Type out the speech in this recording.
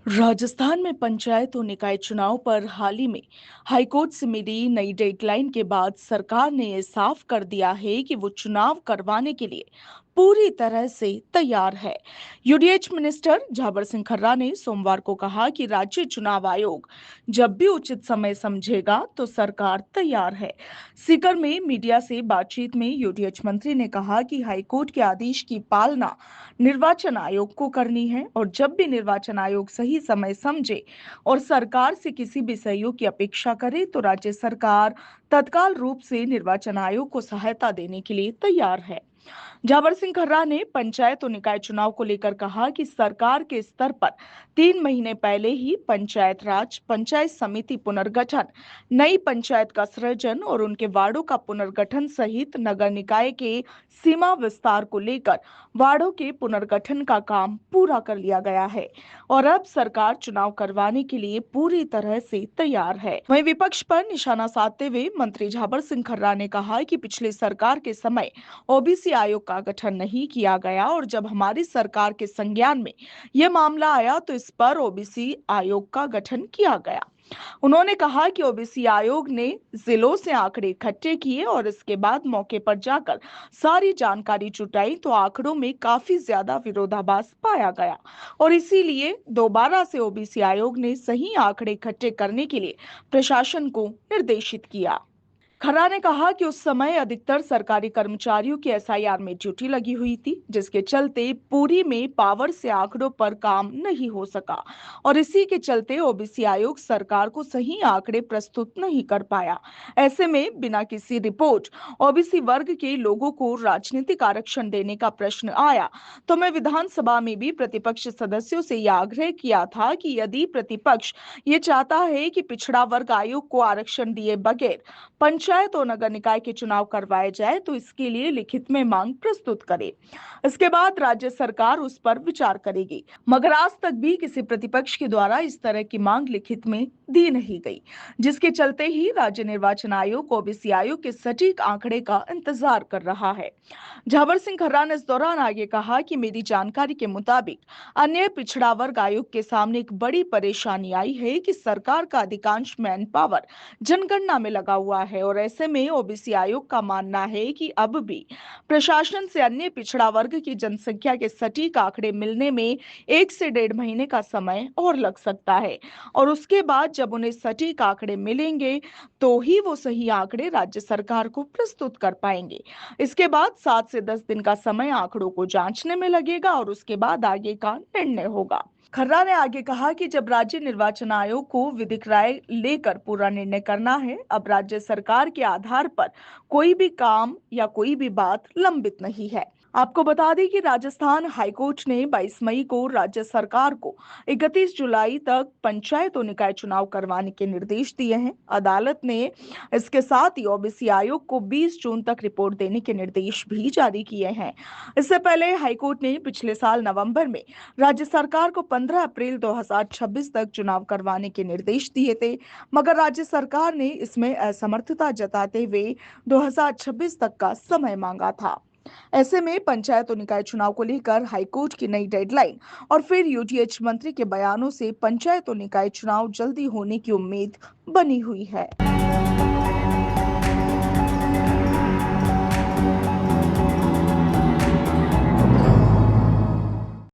राजस्थान में पंचायत और निकाय चुनाव पर हाल ही में हाईकोर्ट से मिली नई डेडलाइन के बाद सरकार ने ये साफ कर दिया है कि वो चुनाव करवाने के लिए पूरी तरह से तैयार है। यूडीएच मिनिस्टर झाबर सिंह खर्रा ने सोमवार को कहा कि राज्य चुनाव आयोग जब भी उचित समय समझेगा तो सरकार तैयार है। सीकर में मीडिया से बातचीत में यूडीएच मंत्री ने कहा कि हाईकोर्ट के आदेश की पालना निर्वाचन आयोग को करनी है और जब भी निर्वाचन आयोग सही समय समझे और सरकार से किसी भी सहयोग की अपेक्षा करे तो राज्य सरकार तत्काल रूप से निर्वाचन आयोग को सहायता देने के लिए तैयार है। झाबर सिंह खर्रा ने पंचायत और निकाय चुनाव को लेकर कहा कि सरकार के स्तर पर 3 महीने पहले ही पंचायत राज, पंचायत समिति पुनर्गठन, नई पंचायत का सृजन और उनके वार्डों का पुनर्गठन सहित नगर निकाय के सीमा विस्तार को लेकर वार्डों के पुनर्गठन का काम पूरा कर लिया गया है और अब सरकार चुनाव करवाने के लिए पूरी तरह से तैयार है। वहीं विपक्ष पर निशाना साधते हुए मंत्री झाबर सिंह खर्रा ने कहा कि पिछली सरकार के समय ओबीसी आयोग का गठन नहीं किया गया और जब हमारी सरकार के संज्ञान में यह मामला आया तो इस पर ओबीसी आयोग का गठन किया गया। उन्होंने कहा कि ओबीसी आयोग ने जिलों से आंकड़े इकट्ठे किए और इसके बाद मौके पर जाकर सारी जानकारी जुटाई तो आंकड़ों में काफी ज्यादा विरोधाभास पाया गया और इसीलिए दोबारा से ओबीसी आयोग ने सही आंकड़े इकट्ठे करने के लिए प्रशासन को निर्देशित किया। खर्रा ने कहा कि उस समय अधिकतर सरकारी कर्मचारियों की एसआईआर में ड्यूटी लगी हुई थी जिसके चलते पूरी में पावर से आंकड़ों पर काम नहीं हो सका और इसी के चलते ओबीसी आयोग सरकार को सही आंकड़े प्रस्तुत नहीं कर पाया। ऐसे में बिना किसी रिपोर्ट ओबीसी वर्ग के लोगों को राजनीतिक आरक्षण देने का प्रश्न आया तो मैं विधानसभा में भी प्रतिपक्ष सदस्यों से यह आग्रह किया था कि यदि प्रतिपक्ष ये चाहता है कि पिछड़ा वर्ग आयोग को आरक्षण दिए बगैर पंचायत और नगर निकाय के चुनाव करवाए जाए तो इसके लिए लिखित में मांग प्रस्तुत करे। इसके बाद राज्य सरकार उस पर विचार करेगी, मगर आज तक भी किसी प्रतिपक्ष के द्वारा इस तरह की मांग लिखित में दी नहीं गई, जिसके चलते ही राज्य निर्वाचन आयोग ओबीसी आयोग के सटीक आंकड़े का इंतजार कर रहा है। झाबर सिंह खर्रा ने इस दौरान आगे कहा कि मेरी जानकारी के मुताबिक अन्य पिछड़ा वर्ग आयोग के सामने एक बड़ी परेशानी आई है कि सरकार का अधिकांश मैन पावर जनगणना में लगा हुआ है और ऐसे में ओबीसी आयोग का मानना है कि अब भी प्रशासन से अन्य पिछड़ा वर्ग की जनसंख्या के सटीक आंकड़े मिलने में 1 से 1.5 महीने का समय और लग सकता है और उसके बाद जब उन्हें सटीक आंकड़े मिलेंगे तो ही वो सही आंकड़े राज्य सरकार को प्रस्तुत कर पाएंगे। इसके बाद 7 से 10 दिन का समय आंकड़ों को जांचने में लगेगा और उसके बाद आगे का निर्णय होगा। खर्रा ने आगे कहा कि जब राज्य निर्वाचन आयोग को विधिक राय लेकर पूरा निर्णय करना है, अब राज्य सरकार के आधार पर कोई भी काम या कोई भी बात लंबित नहीं है। आपको बता दें कि राजस्थान हाईकोर्ट ने 22 मई को राज्य सरकार को 31 जुलाई तक पंचायत और निकाय चुनाव करवाने के निर्देश दिए हैं। अदालत ने इसके साथ ही ओबीसी आयोग को 20 जून तक रिपोर्ट देने के निर्देश भी जारी किए हैं। इससे पहले हाईकोर्ट ने पिछले साल नवंबर में राज्य सरकार को 15 अप्रैल 2026 तक चुनाव करवाने के निर्देश दिए थे, मगर राज्य सरकार ने इसमें असमर्थता जताते हुए 2026 तक का समय मांगा था। ऐसे में पंचायत और निकाय चुनाव को लेकर हाईकोर्ट की नई डेडलाइन और फिर यूडीएच मंत्री के बयानों से पंचायत और निकाय चुनाव जल्दी होने की उम्मीद बनी हुई है।